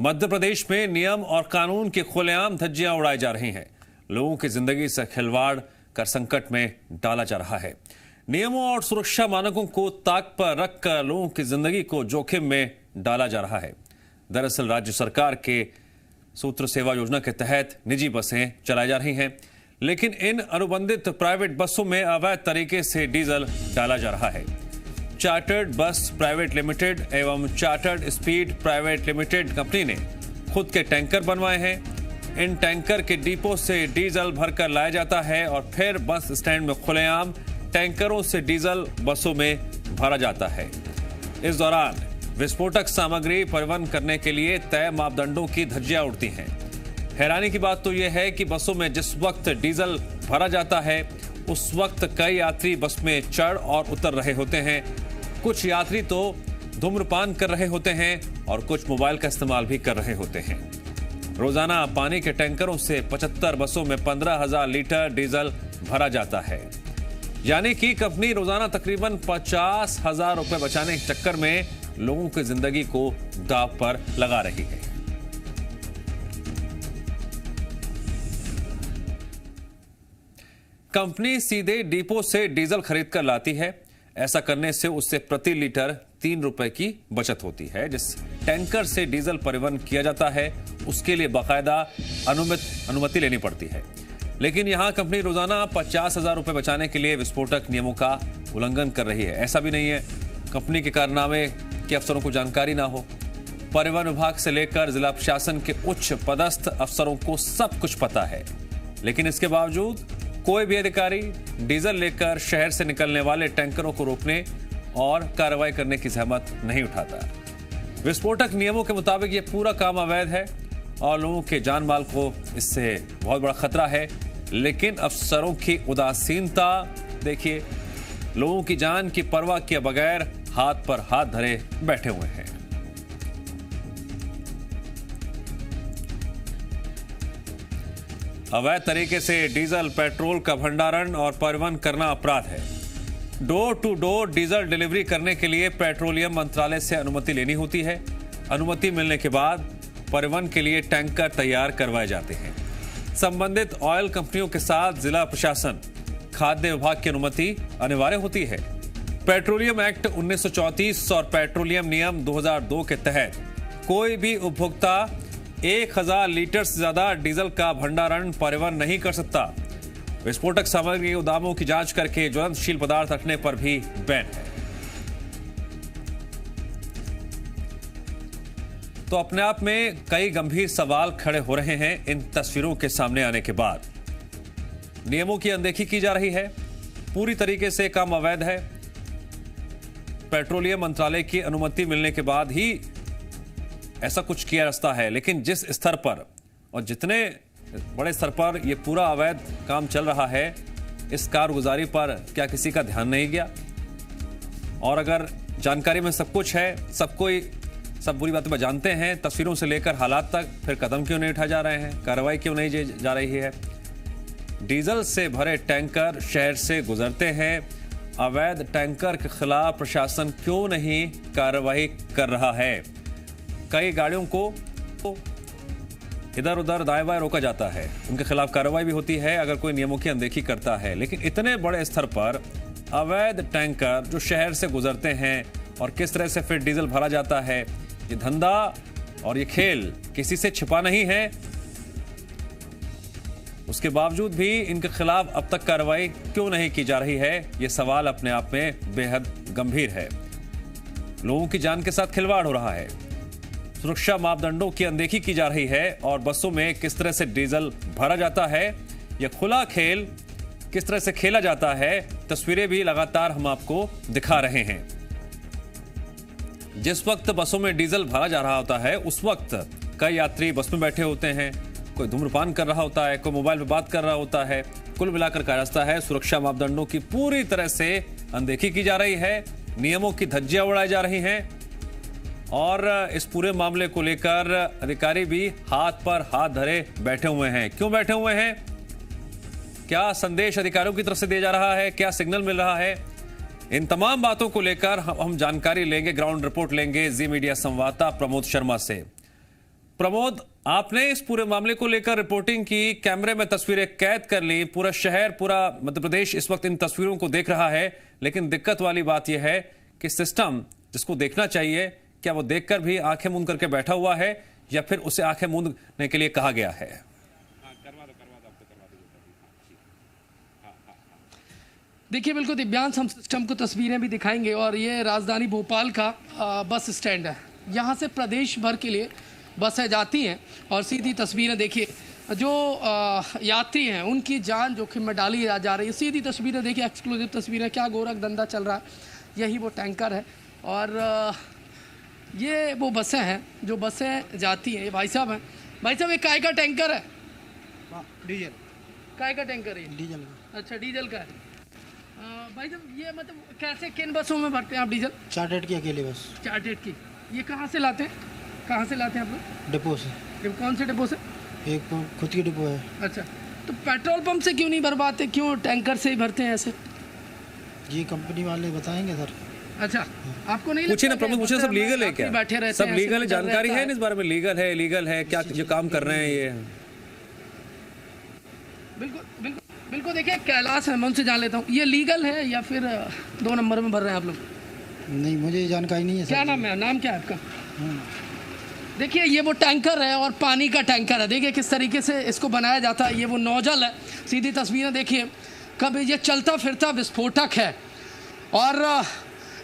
मध्य प्रदेश में नियम और कानून की खुलेआम धज्जियां उड़ाई जा रही हैं। लोगों की जिंदगी से खिलवाड़ कर संकट में डाला जा रहा है। नियमों और सुरक्षा मानकों को ताक पर रखकर लोगों की जिंदगी को जोखिम में डाला जा रहा है। दरअसल राज्य सरकार के सूत्र सेवा योजना के तहत निजी बसें चलाई जा रही हैं, लेकिन इन अनुबंधित प्राइवेट बसों में अवैध तरीके से डीजल डाला जा रहा है। चार्टर्ड बस प्राइवेट लिमिटेड एवं chartered speed private limited company ने खुद के टैंकर बनवाए हैं। इन टैंकर के डिपो से डीजल भरकर लाया जाता है और फिर बस स्टैंड में खुलेआम टैंकरों से डीजल बसों में भरा जाता है। इस दौरान विस्फोटक सामग्री परिवहन करने के लिए तय मापदंडों की धज्जियां उड़ती हैं। हैरानी की बात तो यह है कि बसों में जिस वक्त डीजल भरा जाता है उस वक्त कई यात्री बस में चढ़ और उतर रहे होते हैं। कुछ यात्री तो धूम्रपान कर रहे होते हैं और कुछ मोबाइल का इस्तेमाल भी कर रहे होते हैं। रोजाना पानी के टैंकरों से 75 बसों में 15,000 लीटर डीजल भरा जाता है। यानी कि कंपनी रोजाना तकरीबन 50,000 रुपए बचाने के चक्कर में लोगों की जिंदगी को दांव पर लगा रही है। कंपनी सीधे डिपो से डीजल खरीद कर लाती है। ऐसा करने से उससे प्रति लीटर 3 रुपए की बचत होती है। जिस टैंकर से डीजल परिवहन किया जाता है उसके लिए बाकायदा अनुमति लेनी पड़ती है। लेकिन यहां कंपनी रोजाना 50,000 रुपए बचाने के लिए विस्फोटक नियमों का उल्लंघन कर रही है। ऐसा भी नहीं है कंपनी के कारनामे के अफसरों को जानकारी ना हो। परिवहन विभाग से लेकर जिला प्रशासन के उच्च पदस्थ अफसरों को सब कुछ पता है, लेकिन इसके बावजूद कोई भी अधिकारी डीजल लेकर शहर से निकलने वाले टैंकरों को रोकने और कार्रवाई करने की जहमत नहीं उठाता। विस्फोटक नियमों के मुताबिक यह पूरा काम अवैध है और लोगों के जान माल को इससे बहुत बड़ा खतरा है। लेकिन अफसरों की उदासीनता देखिए, लोगों की जान की परवाह किए बगैर हाथ पर हाथ धरे बैठे हुए हैं। अवैध तरीके से डीजल पेट्रोल का भंडारण और परिवहन करना अपराध है। Door to door diesel delivery करने के लिए पेट्रोलियम मंत्रालय से अनुमति लेनी होती है। अनुमति मिलने के बाद परिवहन के लिए टैंकर तैयार करवाए जाते हैं। संबंधित ऑयल कंपनियों के साथ जिला प्रशासन, खाद्य विभाग की अनुमति अनिवार्य होती है। पेट्रोलियम एक्ट 1934 और पेट्रोलियम नियम 2002 के तहत कोई भी उपभोक्ता 1,000 लीटर से ज्यादा डीजल का भंडारण परिवहन नहीं कर सकता। विस्फोटक सामग्री के गोदामों की जांच करके ज्वलनशील पदार्थ रखने पर भी बैन है। तो अपने आप में कई गंभीर सवाल खड़े हो रहे हैं इन तस्वीरों के सामने आने के बाद। नियमों की अनदेखी की जा रही है, पूरी तरीके से काम अवैध है। पेट्रोलियम मंत्रालय की अनुमति मिलने के बाद ही ऐसा कुछ किया जाता है, लेकिन जिस स्तर पर और जितने बड़े स्तर पर यह पूरा अवैध काम चल रहा है, इस कारगुजारी पर क्या किसी का ध्यान नहीं गया? और अगर जानकारी में सब कुछ है, सब बुरी बातें जानते हैं, तस्वीरों से लेकर हालात तक, फिर कदम क्यों नहीं उठाए जा रहे हैं, कार्रवाई क्यों नहीं जा रही है? डीजल से भरे टैंकर शहर से गुजरते हैं, अवैध टैंकर के खिलाफ प्रशासन क्यों नहीं कार्रवाई कर रहा है? कई गाड़ियों को इधर उधर दाएं बाएं रोका जाता है, उनके खिलाफ कार्रवाई भी होती है अगर कोई नियमों की अनदेखी करता है। लेकिन इतने बड़े स्तर पर अवैध टैंकर जो शहर से गुजरते हैं और किस तरह से फिर डीजल भरा जाता है, ये धंधा और ये खेल किसी से छिपा नहीं है। उसके बावजूद भी इनके खिलाफ अब तक कार्रवाई क्यों नहीं की जा रही है, ये सवाल अपने आप में बेहद गंभीर है। लोगों की जान के साथ खिलवाड़ हो रहा है, सुरक्षा मापदंडों की अनदेखी की जा रही है और बसों में किस तरह से डीजल भरा जाता है, यह खुला खेल किस तरह से खेला जाता है, तस्वीरें भी लगातार हम आपको दिखा रहे हैं। जिस वक्त बसों में डीजल भरा जा रहा होता है उस वक्त कई यात्री बस में बैठे होते हैं, कोई धूम्रपान कर रहा होता है, कोई मोबाइल पर बात कर रहा होता है। कुल मिलाकर कहा जाता है सुरक्षा मापदंडों की पूरी तरह से अनदेखी की जा रही है, नियमों की धज्जियां उड़ाई जा रही हैं और इस पूरे मामले को लेकर अधिकारी भी हाथ पर हाथ धरे बैठे हुए हैं। क्यों बैठे हुए हैं? क्या संदेश अधिकारियों की तरफ से दिया जा रहा है? क्या सिग्नल मिल रहा है? इन तमाम बातों को लेकर हम जानकारी लेंगे, ग्राउंड रिपोर्ट लेंगे जी मीडिया संवाददाता प्रमोद शर्मा से। प्रमोद, आपने इस पूरे मामले को लेकर रिपोर्टिंग की, कैमरे में तस्वीरें कैद कर ली, पूरा शहर, पूरा मध्य प्रदेश इस वक्त इन तस्वीरों को देख रहा है। लेकिन दिक्कत वाली बात यह है कि सिस्टम जिसको देखना चाहिए, क्या वो देखकर भी आंखें मूंद करके बैठा हुआ है या फिर उसे आंखें मूंदने के लिए कहा गया है? देखिए, बिल्कुल दिव्यांश, हम सिस्टम को तस्वीरें भी दिखाएंगे। और ये राजधानी भोपाल का बस स्टैंड है। यहाँ से प्रदेश भर के लिए बसें जाती हैं और सीधी तस्वीरें देखिए, जो यात्री हैं उनकी जान जोखिम में डाली जा रही है। सीधी तस्वीरें देखिए, एक्सक्लूसिव तस्वीरें, क्या गोरख धंधा चल रहा है। यही वो टैंकर है और ये वो बसें हैं जो बसें जाती हैं। ये भाई साहब हैं। भाई साहब, ये काय का टैंकर है? डीजल। काय का टैंकर है? डीजल का। अच्छा, डीजल का है। भाई साहब, ये मतलब कैसे, किन बसों में भरते हैं आप डीजल? चार्टेड की अकेली बस। चार्टेड की। ये कहाँ से लाते हैं? कहाँ से लाते हैं आप लोग? डिपो से। कौन से डिपो से? एक खुद की डिपो है। अच्छा, तो पेट्रोल पंप से क्यों नहीं भरवाते, क्यों टैंकर से ही भरते हैं ऐसे? ये कंपनी वाले बताएंगे सर। अच्छा, आपको नहीं पूछिए ना लगता प्रमोद, पूछे सब लीगल है क्या? बैठे रहते सब हैं, लीगल है, ऐसे जानकारी रहता है इस बारे में? लीगल है, इलीगल है, क्या जो काम कर रहे हैं ये? बिल्कुल बिल्कुल बिल्कुल। देखिए, कैलाश है, मैं उनसे जान लेता हूँ, ये लीगल है या फिर 2 नंबर में भर रहे हैं आप लोग? नहीं, मुझे जानकारी नहीं है सर। क्या नाम है? नाम क्या है आपका? देखिए, ये वो टैंकर है और पानी का टैंकर है। देखिए किस तरीके से इसको बनाया जाता है। ये वो नोजल है, सीधी तस्वीरें देखिए। कब ये चलता फिरता विस्फोटक है और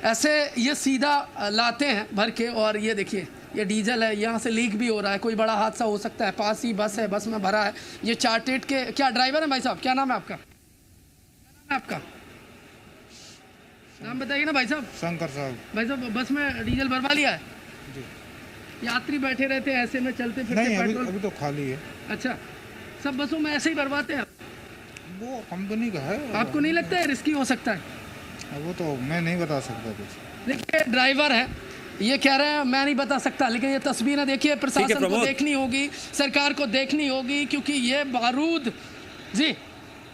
ऐसे ये सीधा लाते हैं भर के। और ये देखिए, ये डीजल है, यहाँ से लीक भी हो रहा है, कोई बड़ा हादसा हो सकता है। पास ही बस है, बस में भरा है। ये चार्टेड के क्या ड्राइवर है? भाई साहब, क्या नाम है आपका? आपका नाम बताइए ना भाई साहब। शंकर साहब। भाई साहब, बस में डीजल भरवा लिया है? यात्री बैठे रहते हैं ऐसे में, चलते फिरते? नहीं, पेट्रोल अभी तो खाली है। अच्छा, सब बसों में ऐसे ही भरवाते हैं? वो कंपनी का है। आपको नहीं लगता है रिस्की हो सकता है? वो तो मैं नहीं बता सकता कुछ। देखिए, ड्राइवर है, ये कह रहे हैं मैं नहीं बता सकता, लेकिन ये तस्वीरें देखिए, प्रशासन को देखनी होगी, सरकार को देखनी होगी, क्योंकि ये बारूद। जी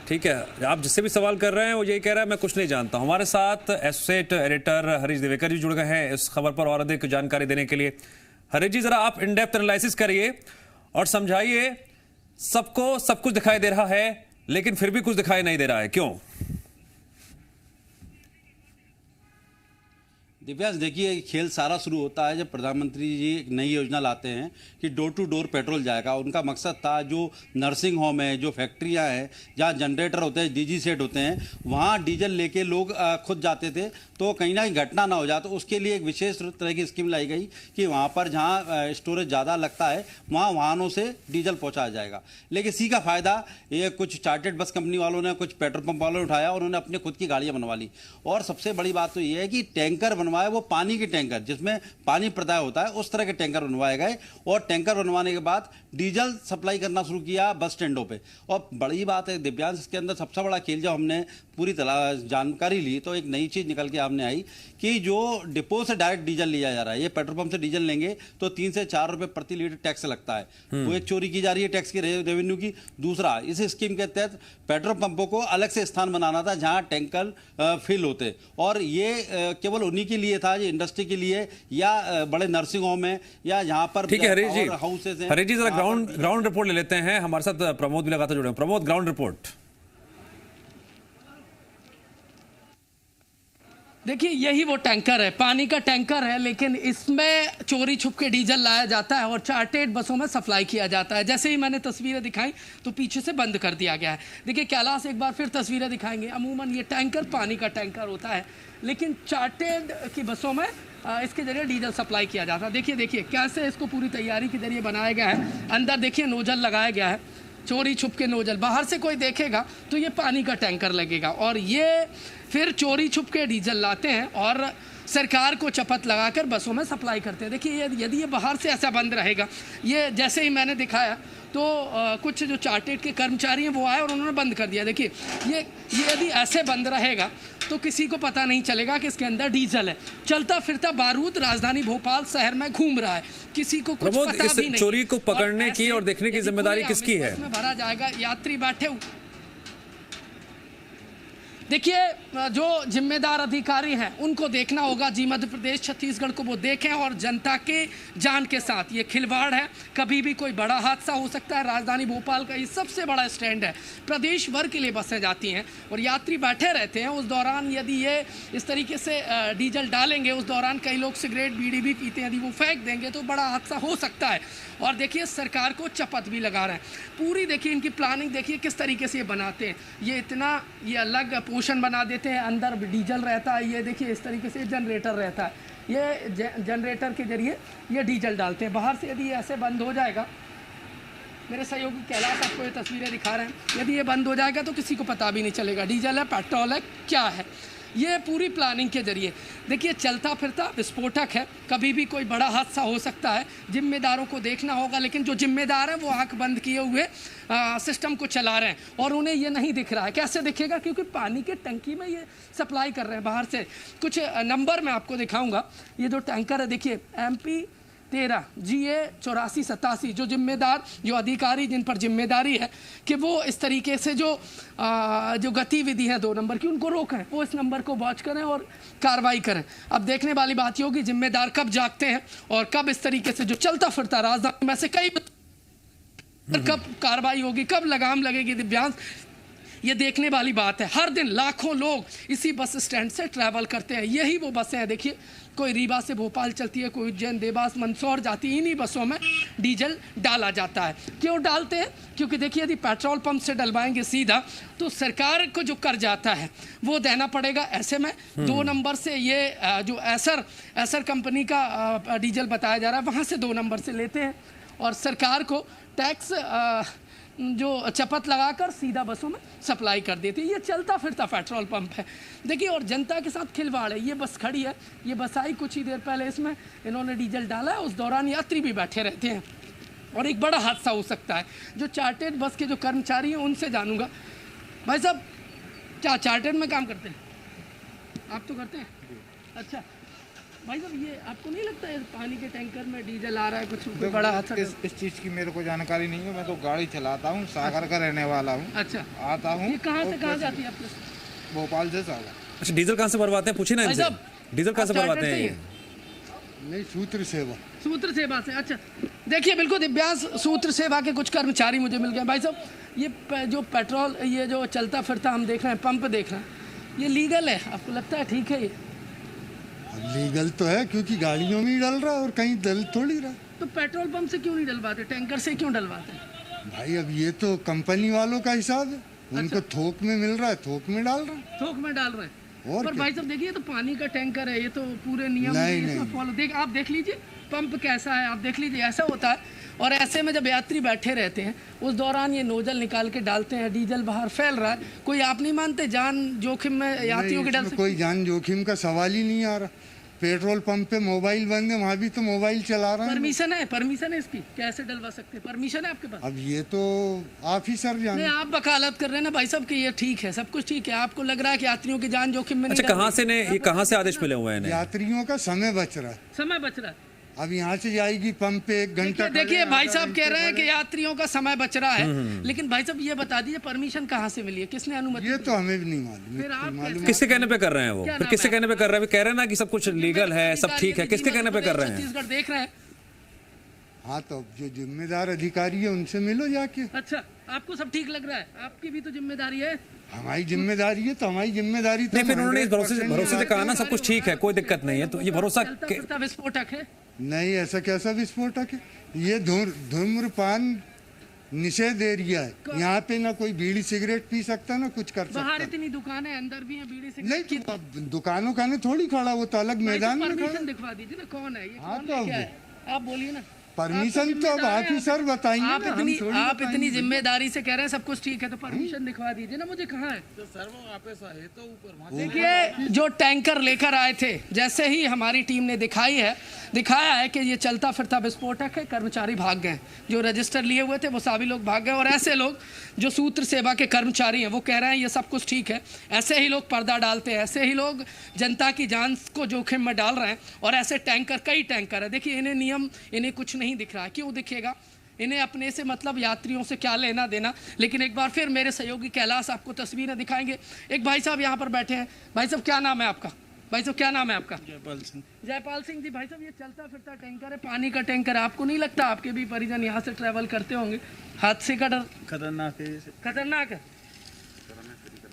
ठीक है, आप जिससे भी सवाल कर रहे हैं वो यही कह रहा है मैं कुछ नहीं जानता हूं। हमारे साथ एसोसिएट एडिटर हरीश दिवेकर जी जुड़ गए हैं इस खबर पर और अधिक जानकारी देने के लिए। हरीश जी, जरा आप इन डेप्थ एनालिसिस करिए और समझाइए। सबको सब कुछ दिखाई दे रहा है लेकिन फिर भी कुछ दिखाई नहीं दे रहा है, क्यों? दिव्यांश, देखिए, खेल सारा शुरू होता है जब प्रधानमंत्री जी एक नई योजना लाते हैं कि डोर टू डोर पेट्रोल जाएगा। उनका मकसद था जो नर्सिंग होम है, जो फैक्ट्रियां हैं, जहां जनरेटर होते हैं, डीजी सेट होते हैं, वहां डीजल लेके लोग खुद जाते थे तो कहीं ना कहीं घटना ना हो जाए। तो उसके लिए एक विशेष तरह की स्कीम लाई गई कि वहाँ पर जहाँ स्टोरेज ज़्यादा लगता है वहाँ वाहनों से डीजल पहुँचाया जाएगा। लेकिन इसी का फ़ायदा ये कुछ चार्टेड बस कंपनी वालों ने, कुछ पेट्रोल पंप वालों ने उठाया और उन्होंने अपनी खुद की गाड़ियाँ बनवा ली। और सबसे बड़ी बात तो ये है कि टैंकर बनवाए, वो पानी के टैंकर जिसमें पानी प्रदाय होता है, उस तरह के टैंकर बनवाए गए। और टैंकर बनवाने के बाद डीजल सप्लाई करना शुरू किया बस स्टैंडों पे। और बड़ी बात है दिव्यांश, इसके अंदर सबसे बड़ा खेल, जब हमने पूरी जानकारी ली तो एक नई चीज़ निकल के सामने आई कि जो डिपो से डायरेक्ट डीजल लिया जा रहा है, ये पेट्रोल पंप से डीजल लेंगे तो 3 से 4 रुपए प्रति लीटर टैक्स लगता है। वो एक चोरी की जा रही है टैक्स की, रेवेन्यू की। दूसरा, इस स्कीम के तहत पेट्रोल पंपों को अलग से स्थान बनाना था जहां टैंकर फिल होते, और ये केवल उन्हीं के लिए था, इंडस्ट्री के लिए या बड़े नर्सिंग होम है या यहाँ पर। ठीक है हरीश जी, हाउसेज हैं। हरीश जी, जरा ग्राउंड रिपोर्ट ले लेते हैं। हमारे साथ प्रमोद भी लगातार जुड़े हैं। Pramod, ground report. देखिए, यही वो टैंकर है, पानी का टैंकर है, लेकिन इसमें चोरी छुप के डीजल लाया जाता है और चार्टेड बसों में सप्लाई किया जाता है। जैसे ही मैंने तस्वीरें दिखाई तो पीछे से बंद कर दिया गया है। देखिए, कैलाश एक बार फिर तस्वीरें दिखाएंगे। अमूमन ये टैंकर पानी का टैंकर होता है, लेकिन चार्टेड की बसों में इसके जरिए डीजल सप्लाई किया जाता है। देखिए कैसे इसको पूरी तैयारी के जरिए बनाया गया है। अंदर देखिए नोजल लगाया गया है, चोरी छुप के नोजल। बाहर से कोई देखेगा तो ये पानी का टैंकर लगेगा और ये फिर चोरी छुप के डीजल लाते हैं और सरकार को चपत लगाकर बसों में सप्लाई करते हैं। देखिए, यदि ये बाहर से ऐसा बंद रहेगा, ये जैसे ही मैंने दिखाया तो कुछ जो चार्टेड के कर्मचारी हैं वो आए और उन्होंने बंद कर दिया। देखिए, ये यदि ऐसे बंद रहेगा तो किसी को पता नहीं चलेगा कि इसके अंदर डीजल है। चलता फिरता बारूद राजधानी भोपाल शहर में घूम रहा है, किसी को कुछ पता भी नहीं। चोरी को पकड़ने की और देखने की जिम्मेदारी किसकी है? भरा जाएगा, यात्री बैठे देखिए, जो जिम्मेदार अधिकारी हैं उनको देखना होगा। जी मध्य प्रदेश छत्तीसगढ़ को वो देखें और जनता के जान के साथ ये खिलवाड़ है। कभी भी कोई बड़ा हादसा हो सकता है। राजधानी भोपाल का ये सबसे बड़ा स्टैंड है, प्रदेश भर के लिए बसें जाती हैं और यात्री बैठे रहते हैं। उस दौरान यदि ये इस तरीके से डीजल डालेंगे, उस दौरान कई लोग सिगरेट बीड़ी भी पीते हैं, यदि वो फेंक देंगे तो बड़ा हादसा हो सकता है। और देखिए, सरकार को चपत भी लगा रहे हैं पूरी। देखिए इनकी प्लानिंग देखिए किस तरीके से ये बनाते हैं। ये अलग पोर्शन बना देते हैं, अंदर डीजल रहता है। ये देखिए इस तरीके से जनरेटर रहता है, ये जनरेटर के जरिए ये डीजल डालते हैं। बाहर से यदि ये ऐसे बंद हो जाएगा, मेरे सहयोगी कैलाश आपको ये तस्वीरें दिखा रहे हैं, यदि ये बंद हो जाएगा तो किसी को पता भी नहीं चलेगा डीजल है, पेट्रोल है, क्या है। ये पूरी प्लानिंग के जरिए देखिए चलता फिरता विस्फोटक है, कभी भी कोई बड़ा हादसा हो सकता है। जिम्मेदारों को देखना होगा, लेकिन जो जिम्मेदार हैं वो आंख बंद किए हुए सिस्टम को चला रहे हैं और उन्हें ये नहीं दिख रहा है। कैसे दिखेगा? क्योंकि पानी के टंकी में ये सप्लाई कर रहे हैं बाहर से। कुछ नंबर मैं आपको दिखाऊंगा। ये जो टैंकर है देखिए, MP 13 GA 8487, जो जिम्मेदार, जो अधिकारी जिन पर जिम्मेदारी है कि वो इस तरीके से जो गतिविधि है 2 नंबर की, उनको रोकें, वो इस नंबर को वॉच करें और कार्रवाई करें। अब देखने वाली बात ये होगी जिम्मेदार कब जागते हैं और कब इस तरीके से जो चलता फिरता राजधानी में से कई कब कार्रवाई होगी, कब लगाम लगेगी दिव्यांश, ये देखने वाली बात है। हर दिन लाखों लोग इसी बस स्टैंड से ट्रैवल करते हैं। यही वो बसें हैं देखिए, कोई रीवा से भोपाल चलती है, कोई उज्जैन देवास मंदसौर जाती है। इन्हीं बसों में डीजल डाला जाता है। क्यों डालते हैं? क्योंकि देखिए यदि पेट्रोल पंप से डलवाएंगे सीधा तो सरकार को जो कर जाता है वो देना पड़ेगा। ऐसे में 2 नंबर से ये जो एसर कंपनी का डीजल बताया जा रहा है, वहाँ से 2 नंबर से लेते हैं और सरकार को टैक्स जो चपत लगाकर सीधा बसों में सप्लाई कर देती है। ये चलता फिरता पेट्रोल पंप है देखिए, और जनता के साथ खिलवाड़ है। ये बस खड़ी है, ये बस आई कुछ ही देर पहले, इसमें इन्होंने डीजल डाला है। उस दौरान यात्री भी बैठे रहते हैं और एक बड़ा हादसा हो सकता है। जो चार्टेड बस के जो कर्मचारी हैं उनसे जानूंगा। भाई साहब, क्या चार्टेड में काम करते हैं? आप तो करते हैं। अच्छा भाई साहब, ये आपको नहीं लगता है पानी के टैंकर में डीजल आ रहा है, कुछ बड़ा हादसा? इस चीज़ की मेरे को जानकारी नहीं है। मैं तो गाड़ी चलाता हूँ, सागर का रहने वाला हूँ। अच्छा, आता हूँ। ये कहाँ से कहाँ जाती है आपके? भोपाल से सागर। अच्छा, डीजल कहाँ से भरवाते हैं? पूछिए ना इनसे, डीजल कहाँ से भरवाते हैं? नहीं, सूत्र सेवा से। अच्छा, देखिए बिल्कुल दिव्यांश, सूत्र सेवा के कुछ कर्मचारी मुझे मिल गए। भाई साहब, ये जो पेट्रोल, ये जो चलता फिरता हम देख रहे हैं, पंप देख रहे हैं, ये लीगल है? आपको लगता है ठीक है? ये लीगल तो है, क्योंकि गाड़ियों में ही डल रहा है और कहीं डल थोड़ी रहा। तो पेट्रोल पंप से क्यों नहीं डलवाते, टैंकर से क्यों डलवाते? भाई अब ये तो कंपनी वालों का हिसाब है। उनको थोक में मिल रहा है, थोक में डाल रहा है। थोक में डाल रहे हैं। और पर भाई साहब देखिए, तो पानी का टैंकर है, ये तो पूरे नियम फॉलो। आप देख लीजिए पंप कैसा है, आप देख लीजिए, ऐसा होता है। और ऐसे में जब यात्री बैठे रहते हैं उस दौरान ये नोजल निकाल के डालते हैं, डीजल बाहर फैल रहा है। कोई, आप नहीं मानते जान जोखिम में यात्रियों के डर से? कोई जान जोखिम का सवाल ही नहीं आ रहा। पेट्रोल पंप पे मोबाइल बंद है, वहाँ भी तो मोबाइल चला रहा है। परमिशन है इसकी? कैसे डलवा सकते हैं? परमिशन है आपके पास? अब ये तो ऑफिसर जाने। आप वकालत कर रहे हैं ना भाई साहब कि ये ठीक है, सब कुछ ठीक है, आपको लग रहा है कि यात्रियों की जान जोखिम में नहीं? अच्छा, कहाँ से आदेश मिले हुए हैं? यात्रियों का समय बच रहा है। अब यहाँ से जाएगी पंप पे 1 घंटा। देखिए भाई साहब कह रहे हैं कि यात्रियों का समय बच रहा है, लेकिन भाई साहब ये बता दीजिए परमिशन कहाँ से मिली है, किसने अनुमति? ये तो हमें भी नहीं मालूम। किसके कहने पे कर रहे हैं वो? फिर किसके कहने पे कर रहे हैं? कह रहे हैं ना कि सब कुछ लीगल है, सब ठीक है, किसके कहने पे कर रहे हैं? छत्तीसगढ़ देख रहे हैं। हाँ, तो जो जिम्मेदार अधिकारी है उनसे मिलो जाके। अच्छा, आपको सब ठीक लग रहा है? आपकी भी तो जिम्मेदारी है। हमारी जिम्मेदारी है तो हमारी जिम्मेदारी तो नहीं, फिर उन्होंने इस भरोसे से कहा ना सब कुछ ठीक है, कोई दिक्कत नहीं है, तो ये भरोसा विस्फोटक है? नहीं, ऐसा कैसा विस्फोटक है? ये धूम्रपान निषेध एरिया है। यहाँ पे ना कोई बीड़ी सिगरेट पी सकता, ना कुछ कर सकता। बाहर इतनी दुकानें, अंदर भी है बीड़ी सिगरेट नहीं, तो दुकानों का थोड़ी खड़ा, वो तो अलग मैदान में खड़ा। परमिशन दिखवा दीजिए ना, कौन है ये? हाँ, कौन है, क्या है? आप बोलिए ना। परमिशन तो अब ऑफिसर बताएंगे। आप इतनी जिम्मेदारी से कह रहे हैं सब कुछ ठीक है, तो परमिशन दिखवा दीजिए ना मुझे, कहाँ है? देखिए, जो टैंकर लेकर आए थे, जैसे ही हमारी टीम ने दिखाया है कि ये चलता फिरता विस्फोटक है, कर्मचारी भाग गए। जो रजिस्टर लिए हुए थे वो सभी लोग भाग गए। और ऐसे लोग जो सूत्र सेवा के कर्मचारी हैं वो कह रहे हैं ये सब कुछ ठीक है। ऐसे ही लोग पर्दा डालते हैं, ऐसे ही लोग जनता की जान को जोखिम में डाल रहे हैं। और ऐसे टैंकर, कई टैंकर है देखिए, इन्हें कुछ नहीं दिख रहा है। क्यों दिखेगा? इन्हें अपने से मतलब यात्रियों से क्या लेना देना। लेकिन एक बार फिर मेरे सहयोगी कैलाश आपको तस्वीरें दिखाएंगे। एक भाई साहब यहाँ पर बैठे हैं। भाई साहब क्या नाम है आपका? भाई साहब क्या नाम है आपका? जयपाल सिंह। जयपाल सिंह जी। भाई साहब ये चलता फिरता टैंकर है, पानी का टैंकर है, आपको नहीं लगता आपके भी परिजन यहाँ से ट्रैवल करते होंगे, हादसे का डर? खतरनाक है ये, खतरनाक है।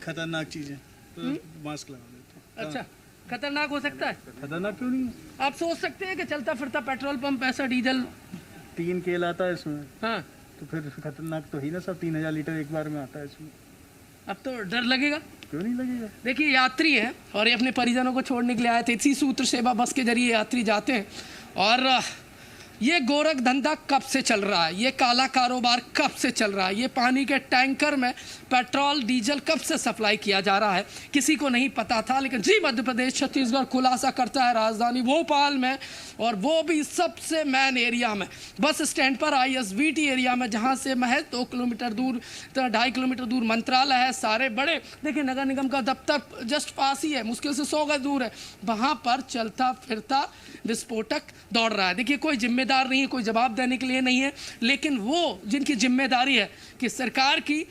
खतरनाक चीज है तो मास्क लगा लेते अच्छा, खतरनाक हो सकता है? खतरनाक क्यों नहीं है? आप सोच सकते हैं कि चलता फिरता पेट्रोल पंप ऐसा डीजल। 3 केल आता है इसमें, हाँ, तो फिर खतरनाक तो ही ना सब। 3000 लीटर एक बार में आता है इसमें, अब तो डर लगेगा। क्यों नहीं लगेगा? देखिए यात्री हैं और ये अपने परिजनों को छोड़ने के लिए आए थे। इसी सूत्र सेवा बस के जरिए यात्री जाते हैं। और ये गोरख धंधा कब से चल रहा है, ये काला कारोबार कब से चल रहा है, ये पानी के टैंकर में पेट्रोल डीजल कब से सप्लाई किया जा रहा है, किसी को नहीं पता था। लेकिन जी मध्य प्रदेश छत्तीसगढ़ खुलासा करता है राजधानी भोपाल में, और वो भी सबसे मेन एरिया में, बस स्टैंड पर ISBT एरिया में, जहाँ से महज 2 किलोमीटर दूर, 2.5 किलोमीटर दूर मंत्रालय है, सारे बड़े, देखिए नगर निगम का दफ्तर जस्ट पास ही है, मुश्किल से 100 गज दूर है। वहाँ पर चलता फिरता विस्फोटक दौड़ रहा है। देखिए कोई जिम्मेदार नहीं है, कोई जवाब देने के लिए नहीं है, लेकिन वो जिनकी जिम्मेदारी है कि सरकार की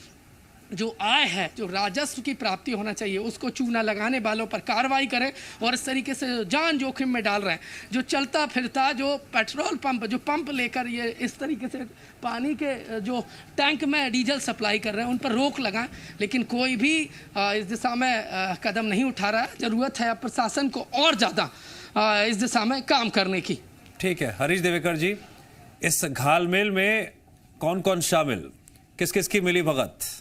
जो आय है, जो राजस्व की प्राप्ति होना चाहिए, उसको चूना लगाने वालों पर कार्रवाई करें। और इस तरीके से जान जोखिम में डाल रहे हैं, जो चलता फिरता जो पेट्रोल पंप, जो पंप लेकर ये इस तरीके से पानी के जो टैंक में डीजल सप्लाई कर रहे हैं, उन पर रोक लगाएं। लेकिन कोई भी इस दिशा में कदम नहीं उठा रहा है। ज़रूरत है प्रशासन को और ज़्यादा इस दिशा में काम करने की। ठीक है हरीश देवेकर जी, इस घालमेल में कौन कौन शामिल, किस किस की मिली भगत?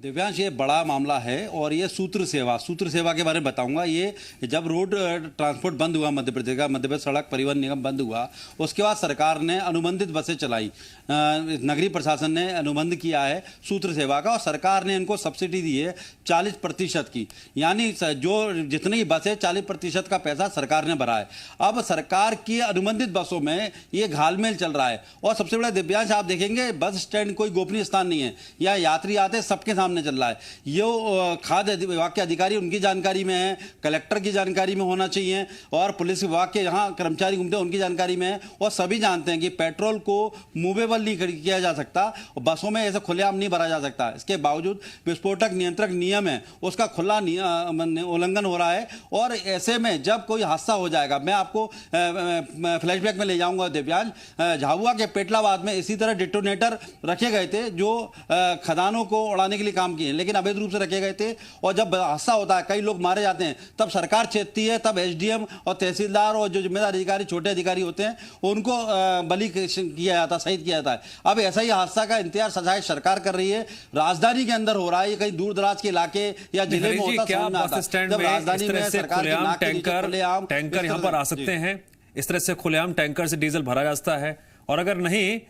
दिव्यांश, ये बड़ा मामला है और ये सूत्र सेवा के बारे में बताऊंगा। ये जब रोड ट्रांसपोर्ट बंद हुआ मध्य प्रदेश का, मध्य प्रदेश सड़क परिवहन निगम बंद हुआ, उसके बाद सरकार ने अनुबंधित बसें चलाई। नगरीय प्रशासन ने अनुबंध किया है सूत्र सेवा का, और सरकार ने इनको सब्सिडी दी है 40% की, यानी जो जितनी ही बसें 40% का पैसा सरकार ने भरा है। अब सरकार की अनुबंधित बसों में ये घालमेल चल रहा है। और सबसे बड़ा दिव्यांश, आप देखेंगे बस स्टैंड कोई गोपनीय स्थान नहीं है, या यात्री आते सबके सामने चल रहा है। ये खाद्य विभाग के अधिकारी उनकी जानकारी में है, कलेक्टर की जानकारी में होना चाहिए, और पुलिस विभाग के यहाँ कर्मचारी घूमते हैं उनकी जानकारी में है। और सभी जानते हैं कि पेट्रोल को मूवेबल नहीं किया जा सकता, और बसों में ऐसे खुलेआम नहीं भरा जा सकता। इसके बावजूद विस्फोटक नियंत्रक नियम है उसका खुला उल्लंघन हो रहा है। और ऐसे में जब कोई हादसा हो जाएगा, मैं आपको फ्लैशबैक में ले जाऊंगा दिव्यांश। झाबुआ के पेटलाबाद में इसी तरह डिटोनेटर रखे गए थे जो खदानों को उड़ाने के लिए काम किए, लेकिन अवैध रूप से रखे गए थे। और जब हादसा होता है, कई लोग मारे जाते हैं, तब सरकार चेतती है, तब SDM और तहसीलदार और जो जिम्मेदार अधिकारी, छोटे अधिकारी होते हैं, उनको बलि किया जाता है, शहीद किया जाता है। अब ऐसा ही हादसा का इंतजार सजाए सरकार कर रही है। राजधानी के अंदर हो रहा है, कहीं दूर दराज के इलाके या जिले में होता क्या बस स्टैंड में इस तरह से खुलेआम टैंकर यहाँ पर आ सकते हैं? इस तरह से खुलेआम टैंकर से डीजल भरा जा सकता है? और अगर नहीं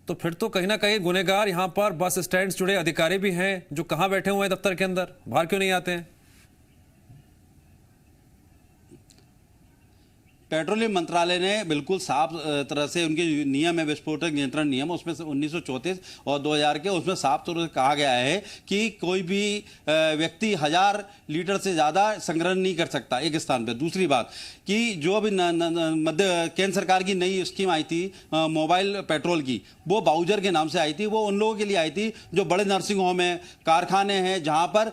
तो फिर तो कहीं ना कहीं गुनहगार यहाँ पर बस स्टैंड से जुड़े अधिकारी भी हैं जो कहाँ बैठे हुए हैं दफ्तर के अंदर, बाहर क्यों नहीं आते हैं? पेट्रोलियम मंत्रालय ने बिल्कुल साफ तरह से, उनके नियम है विस्फोटक नियंत्रण नियम, उसमें से 1934 और 2000 के, उसमें साफ तौर से कहा गया है कि कोई भी व्यक्ति 1000 लीटर से ज़्यादा संग्रहण नहीं कर सकता एक स्थान पर। दूसरी बात कि जो अभी मध्य केंद्र सरकार की नई स्कीम आई थी मोबाइल पेट्रोल की, वो बाउजर के नाम से आई थी। वो उन लोगों के लिए आई थी जो बड़े नर्सिंग होम है, कारखाने हैं, जहाँ पर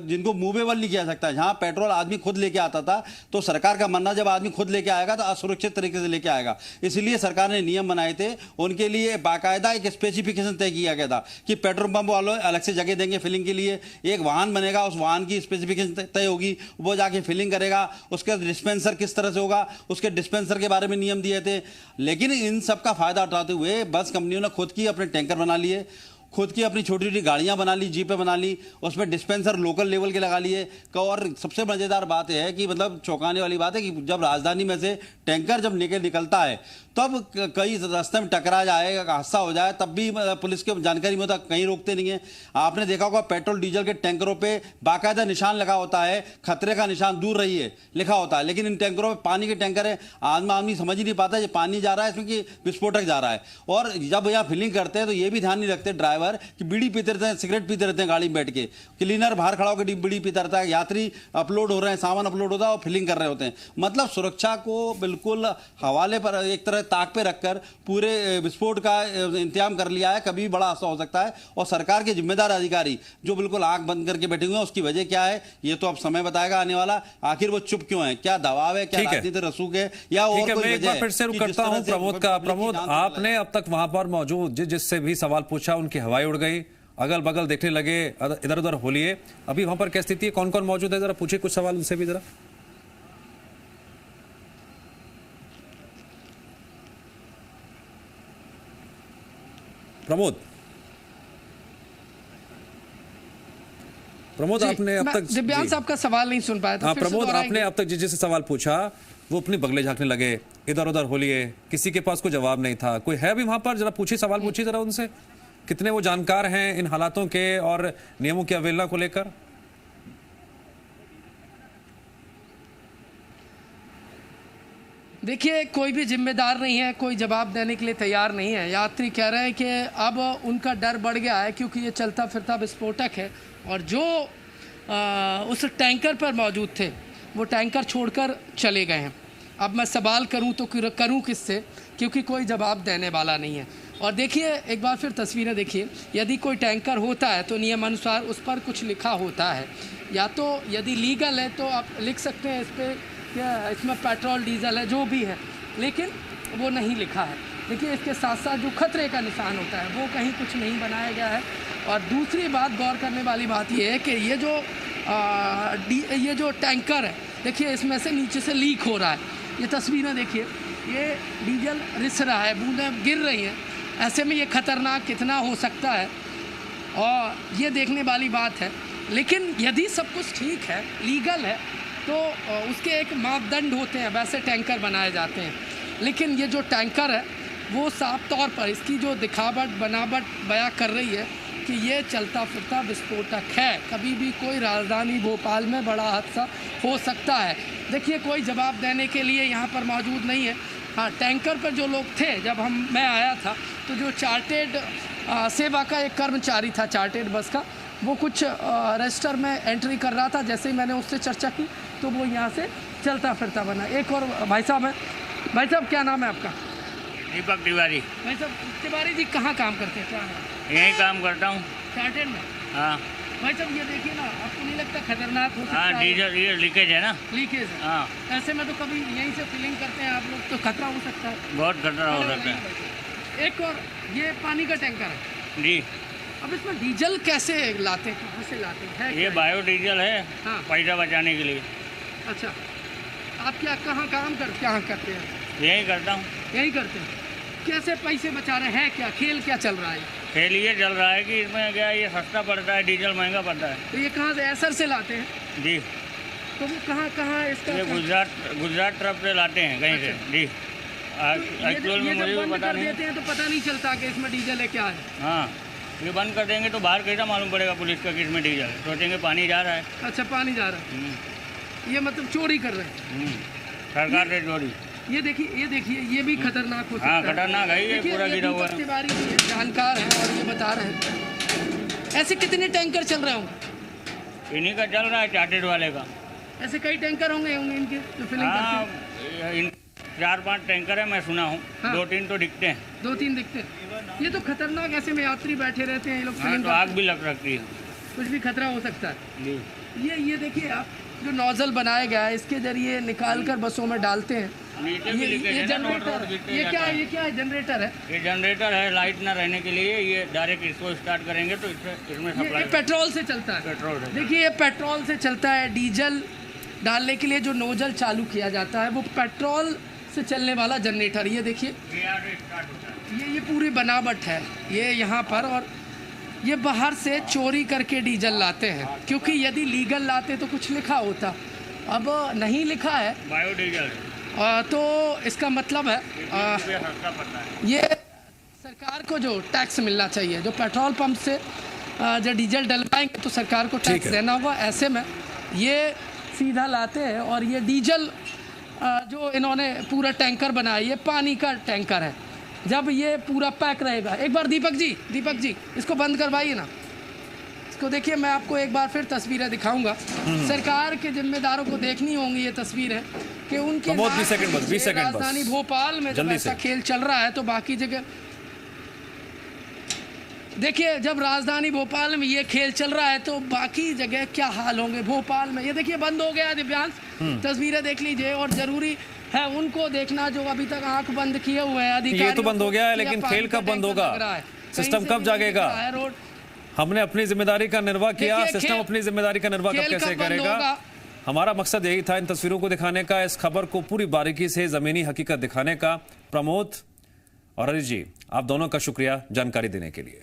जिनको मूवेबल नहीं किया सकता, जहाँ पेट्रोल आदमी खुद लेके आता था। तो सरकार का मानना, जब आदमी खुद लेके आएगा तो असुरक्षित तरीके से लेके आएगा, इसलिए सरकार ने नियम बनाए थे। उनके लिए बाकायदा एक स्पेसिफिकेशन तय किया गया था कि पेट्रोल पंप वालों अलग से जगह देंगे फिलिंग के लिए, एक वाहन बनेगा, उस वाहन की स्पेसिफिकेशन तय होगी, वो जाके फिलिंग करेगा, उसका डिस्पेंसर किस तरह से होगा, उसके डिस्पेंसर के बारे में नियम दिए थे। लेकिन इन सब का फायदा उठाते हुए बस कंपनियों ने खुद की अपने टैंकर बना लिए, खुद की अपनी छोटी छोटी गाड़ियां बना ली, जीपें बना ली, उसमें डिस्पेंसर लोकल लेवल के लगा लिए। और सबसे मज़ेदार बात यह है कि मतलब चौंकाने वाली बात है कि जब राजधानी में से टैंकर जब निकलता है, तब कई रास्ते में टकरा जाए, हादसा हो जाए, तब भी पुलिस की जानकारी में होता, कहीं रोकते नहीं है। आपने देखा होगा पेट्रोल डीजल के टैंकरों पे बाकायदा निशान लगा होता है, खतरे का निशान, दूर रहिए लिखा होता है। लेकिन इन टैंकरों में पानी के टैंकर है, आदमी समझ ही नहीं पाता ये पानी जा रहा है इसमें कि विस्फोटक जा रहा है। और जब यहाँ फिलिंग करते हैं तो ये भी ध्यान नहीं रखते ड्राइवर ड्राइवर कि बीड़ी पीते रहते हैं, सिगरेट पीते रहते हैं गाड़ी में बैठ के, क्लीनर बाहर खड़ा होकर बीड़ी पीता रहता है, यात्री अपलोड हो रहे हैं, सामान अपलोड होता है और फिलिंग कर रहे होते हैं। मतलब सुरक्षा को बिल्कुल हवाले पर एक तरह ताक पे रखकर पूरे विस्फोट का इंतजाम कर लिया है। कभी बड़ा हादसा हो सकता है और सरकार के जिम्मेदार अधिकारी जो बिल्कुल आंख बंद करके बैठे हुए हैं, उसकी वजह क्या है ये तो अब समय बताएगा आने वाला। आखिर वो चुप क्यों है, क्या दबाव है, क्या राजनीतिक रसूख है या और कोई वजह है? फिर से रुक करता हूं प्रमोद का। प्रमोद, आपने अब तक वहां पर मौजूद जिससे भी सवाल पूछा उनकी हवाई उड़ गई, अगल बगल देखने लगे, इधर उधर हो लिए। अभी वहां पर क्या स्थिति है, कौन कौन मौजूद है, जरा पूछिए कुछ सवाल उनसे भी जरा। प्रमोद, आपने अब तक दिव्यांश साहब का सवाल नहीं सुन पाया था। हाँ प्रमोद, आपने अब तक जिससे सवाल पूछा वो अपनी बगले झांकने लगे, इधर उधर हो लिए, किसी के पास कोई जवाब नहीं था। कोई है भी वहां पर, जरा पूछिए, सवाल पूछिए जरा उनसे, कितने वो जानकार हैं इन हालातों के और नियमों की अवहेलना को लेकर। देखिए, कोई भी जिम्मेदार नहीं है, कोई जवाब देने के लिए तैयार नहीं है। यात्री कह रहे हैं कि अब उनका डर बढ़ गया है क्योंकि ये चलता फिरता विस्फोटक है और जो उस टैंकर पर मौजूद थे वो टैंकर छोड़कर चले गए हैं। अब मैं सवाल करूं तो करूं किससे, क्योंकि कोई जवाब देने वाला नहीं है। और देखिए एक बार फिर तस्वीरें देखिए, यदि कोई टैंकर होता है तो नियमानुसार उस पर कुछ लिखा होता है, या तो यदि लीगल है तो आप लिख सकते हैं इस पर क्या इसमें पेट्रोल डीजल है जो भी है, लेकिन वो नहीं लिखा है। देखिए इसके साथ साथ जो खतरे का निशान होता है वो कहीं कुछ नहीं बनाया गया है। और दूसरी बात गौर करने वाली बात ये है कि ये जो टैंकर है, देखिए इसमें से नीचे से लीक हो रहा है। ये तस्वीरें देखिए, ये डीजल रिस रहा है, बूंदें गिर रही हैं। ऐसे में ये खतरनाक कितना हो सकता है और ये देखने वाली बात है। लेकिन यदि सब कुछ ठीक है, लीगल है, तो उसके एक मापदंड होते हैं, वैसे टैंकर बनाए जाते हैं। लेकिन ये जो टैंकर है वो साफ तौर पर इसकी जो दिखावट बनावट बयां कर रही है कि ये चलता फिरता विस्फोटक है। कभी भी कोई राजधानी भोपाल में बड़ा हादसा हो सकता है। देखिए कोई जवाब देने के लिए यहाँ पर मौजूद नहीं है। हाँ, टैंकर पर जो लोग थे, जब मैं आया था तो जो चार्टेड सेवा का एक कर्मचारी था चार्टेड बस का, वो कुछ रजिस्टर में एंट्री कर रहा था। जैसे ही मैंने उससे चर्चा की तो वो यहाँ से चलता फिरता बना। एक और भाई साहब है। भाई साहब क्या नाम है आपका? दीपक तिवारी। भाई साहब तिवारी जी कहाँ काम करते हैं, क्या है? यहीं काम करता हूँ। चार्टेड में? हाँ। भाई साहब ये देखिए ना, आपको नहीं लगता खतरनाक हो सकता है? हाँ, डीजल ये लीकेज है ना। लीकेज है। हाँ। ऐसे में तो कभी यहीं से फिलिंग करते हैं आप लोग, तो खतरा हो सकता है। बहुत खतरा हो सकता है। एक और ये पानी का टैंकर है जी। अब इसमें डीजल कैसे लाते हैं, कहाँ से लाते हैं? ये बायो डीजल है। हाँ। पैसा बचाने के लिए। अच्छा, आप क्या कहाँ काम करते हैं? यहीं करता हूँ। यही करते हैं। कैसे पैसे बचा रहे हैं, क्या खेल क्या चल रहा है? खेल ये चल रहा है कि इसमें क्या ये सस्ता पड़ता है, डीजल महंगा पड़ता है। तो ये कहाँ से एसर से लाते हैं? जी। तो वो कहाँ इसका? ये गुजरात तरफ से लाते हैं कहीं से। जी। एक्चुअल में मुझे भी पता नहीं। देते हैं तो पता नहीं चलता कि इसमें डीजल है क्या है। हाँ, ये बंद कर देंगे तो बाहर कैसा मालूम पड़ेगा पुलिस का कि इसमें डीजल है? सोचेंगे पानी जा रहा है। अच्छा, पानी जा रहा है। ये मतलब चोरी कर रहे हैं। सरकार से चोरी। ये देखिए ये भी खतरनाक हो सकता है। हाँ, खतरनाक है ये, पूरा गिरा हुआ है। तिवारी जानकार हैं और ये बता रहे हैं। ऐसे कितने टैंकर चल रहे होंगे? इन्हीं का चल रहा है, चार्टेड वाले का। ऐसे कई टैंकर होंगे इनके जो फिलिंग हाँ, करते हैं। 4-5 टैंकर है, मैं सुना हूँ। हाँ। 2-3 तो दिखते हैं। 2-3 दिखते हैं। ये तो खतरनाक, ऐसे में यात्री बैठे रहते हैं, ये लोग हाँ, फिलिंग तो आग भी लग सकती है। कुछ भी खतरा हो सकता है। जी। ये देखिए आप, जो नोजल बनाया गया है इसके जरिए निकाल कर बसों में डालते हैं। ये जनरेटर, ये क्या है? जनरेटर है। ये जनरेटर है, लाइट ना रहने के लिए। ये डायरेक्ट इसको स्टार्ट करेंगे तो इसमें सप्लाई पेट्रोल से चलता है। पेट्रोल है। देखिए ये पेट्रोल से चलता है। डीजल डालने के लिए जो नोजल चालू किया जाता है वो पेट्रोल से चलने वाला जनरेटर। ये देखिए ये पूरी बनावट है ये यहाँ पर। और ये बाहर से चोरी करके डीजल लाते हैं, क्योंकि यदि लीगल लाते तो कुछ लिखा होता, अब नहीं लिखा है। बायो डीजल तो इसका मतलब है ये सरकार को जो टैक्स मिलना चाहिए, जो पेट्रोल पंप से जो डीजल डलवाएंगे तो सरकार को टैक्स देना होगा। ऐसे में ये सीधा लाते हैं। और ये डीजल जो इन्होंने पूरा टैंकर बनाया, ये पानी का टैंकर है। जब ये पूरा पैक रहेगा। एक बार दीपक जी इसको बंद करवाइए ना, इसको देखिए। मैं आपको एक बार फिर तस्वीरें दिखाऊंगा। सरकार के जिम्मेदारों को देखनी होंगी ये तस्वीरें कि उनके 20 सेकंड बस। राजधानी भोपाल में जब ऐसा खेल चल रहा है तो बाकी जगह देखिए, जब राजधानी भोपाल में ये खेल चल रहा है तो बाकी जगह क्या हाल होंगे भोपाल में। ये देखिए बंद हो गया दिव्यांश, तस्वीरें देख लीजिए। और जरूरी है उनको देखना जो अभी तक आंख बंद किए हुए हैं अधिकारी। ये तो बंद हो गया है, लेकिन खेल कब बंद होगा, सिस्टम कब जागेगा? हमने अपनी जिम्मेदारी का निर्वाह किया, सिस्टम अपनी जिम्मेदारी का निर्वाह कब कैसे करेगा? हमारा मकसद यही था इन तस्वीरों को दिखाने का, इस खबर को पूरी बारीकी से जमीनी हकीकत दिखाने का। प्रमोद और हरीश जी, आप दोनों का शुक्रिया जानकारी देने के लिए।